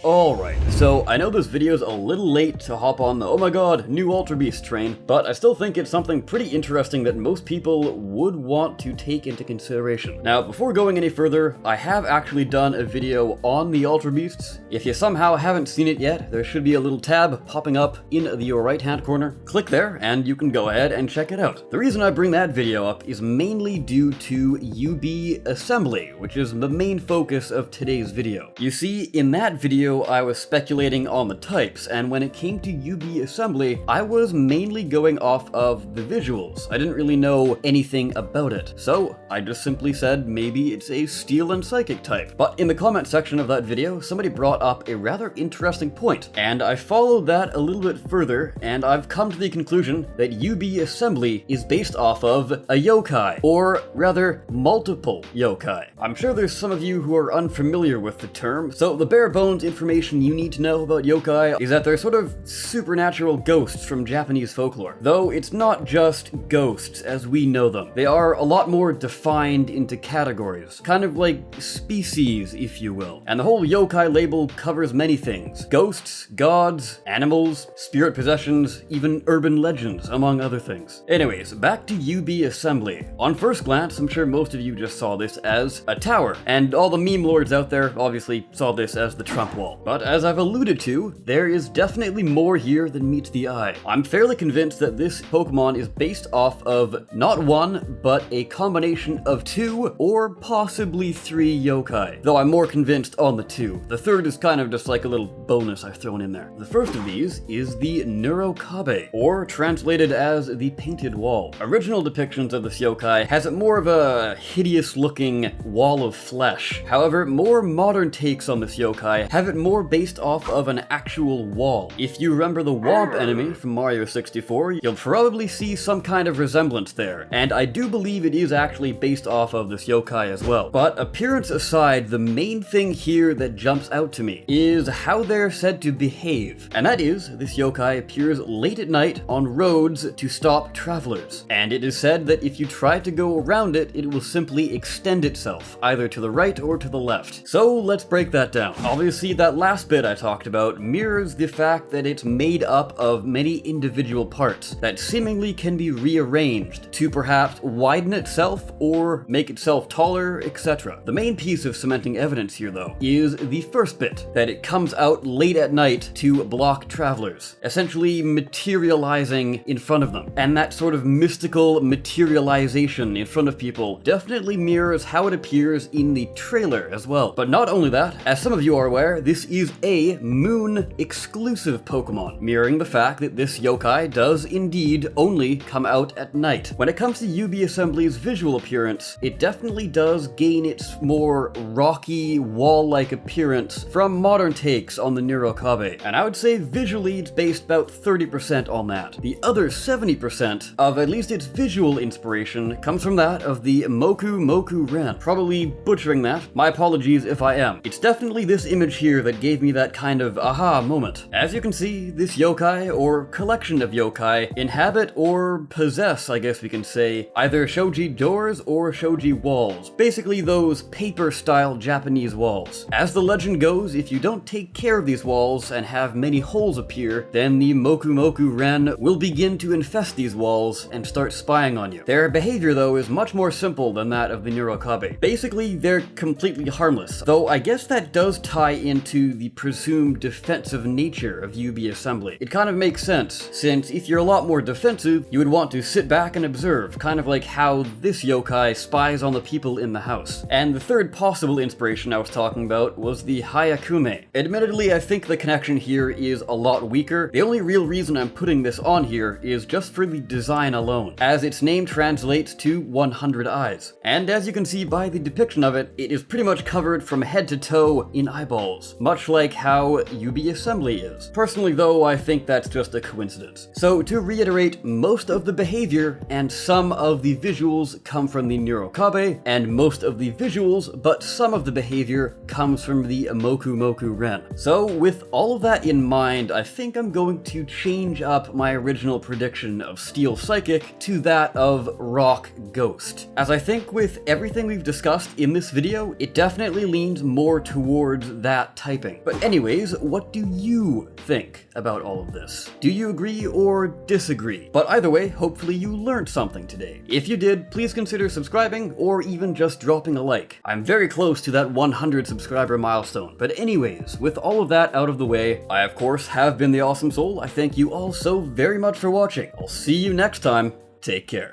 Alright, so I know this video's a little late to hop on the oh my god, new Ultra Beast train, but I still think it's something pretty interesting that most people would want to take into consideration. Now, before going any further, I have actually done a video on the Ultra Beasts. If you somehow haven't seen it yet, there should be a little tab popping up in your right hand corner. Click there and you can go ahead and check it out. The reason I bring that video up is mainly due to UB Assembly, which is the main focus of today's video. You see, in that video, I was speculating on the types, and when it came to UB Assembly, I was mainly going off of the visuals. I didn't really know anything about it, so I just simply said maybe it's a Steel and Psychic type. But in the comment section of that video, somebody brought up a rather interesting point, and I followed that a little bit further, and I've come to the conclusion that UB Assembly is based off of a yokai, or rather, multiple yokai. I'm sure there's some of you who are unfamiliar with the term, so the bare bones information you need to know about yokai is that they're sort of supernatural ghosts from Japanese folklore. Though it's not just ghosts as we know them. They are a lot more defined into categories, kind of like species, if you will. And the whole yokai label covers many things. Ghosts, gods, animals, spirit possessions, even urban legends, among other things. Anyways, back to UB Assembly. On first glance, I'm sure most of you just saw this as a tower, and all the meme lords out there obviously saw this as the Trump wall. But as I've alluded to, there is definitely more here than meets the eye. I'm fairly convinced that this Pokemon is based off of not one, but a combination of two or possibly three yokai. Though I'm more convinced on the two. The third is kind of just like a little bonus I've thrown in there. The first of these is the Neurokabe, or translated as the Painted Wall. Original depictions of this yokai has it more of a hideous looking wall of flesh. However, more modern takes on this yokai have it more based off of an actual wall. If you remember the Womp enemy from Mario 64, you'll probably see some kind of resemblance there, and I do believe it is actually based off of this yokai as well. But appearance aside, the main thing here that jumps out to me is how they're said to behave, and that is, this yokai appears late at night on roads to stop travelers, and it is said that if you try to go around it, it will simply extend itself, either to the right or to the left. So let's break that down. Obviously, that last bit I talked about mirrors the fact that it's made up of many individual parts that seemingly can be rearranged to perhaps widen itself or make itself taller, etc. The main piece of cementing evidence here, though, is the first bit, that it comes out late at night to block travelers, essentially materializing in front of them. And that sort of mystical materialization in front of people definitely mirrors how it appears in the trailer as well. But not only that, as some of you are aware, this is a Moon exclusive Pokemon, mirroring the fact that this yokai does indeed only come out at night. When it comes to UB Assembly's visual appearance, it definitely does gain its more rocky, wall-like appearance from modern takes on the Neurokabe, and I would say visually it's based about 30% on that. The other 70% of at least its visual inspiration comes from that of the Moku Moku Ren. Probably butchering that, my apologies if I am. It's definitely this image here that gave me that kind of aha moment. As you can see, this yokai, or collection of yokai, inhabit or possess, I guess we can say, either shoji doors or shoji walls. Basically those paper-style Japanese walls. As the legend goes, if you don't take care of these walls and have many holes appear, then the Moku Moku Ren will begin to infest these walls and start spying on you. Their behavior, though, is much more simple than that of the Neurokabe. Basically, they're completely harmless, though I guess that does tie into the presumed defensive nature of UB Assembly. It kind of makes sense, since if you're a lot more defensive, you would want to sit back and observe, kind of like how this yokai spies on the people in the house. And the third possible inspiration I was talking about was the Hayakume. Admittedly, I think the connection here is a lot weaker. The only real reason I'm putting this on here is just for the design alone, as its name translates to 100 eyes. And as you can see by the depiction of it, it is pretty much covered from head to toe in eyeballs. much like how UB Assembly is. Personally though, I think that's just a coincidence. So to reiterate, most of the behavior and some of the visuals come from the Neurokabe, and most of the visuals, but some of the behavior, comes from the Moku Moku Ren. So with all of that in mind, I think I'm going to change up my original prediction of Steel Psychic to that of Rock Ghost, as I think with everything we've discussed in this video, it definitely leans more towards that typing. But anyways, what do you think about all of this? Do you agree or disagree? But either way, hopefully you learned something today. If you did, please consider subscribing or even just dropping a like. I'm very close to that 100 subscriber milestone. But anyways, with all of that out of the way, I of course have been the Awesome Soul. I thank you all so very much for watching. I'll see you next time. Take care.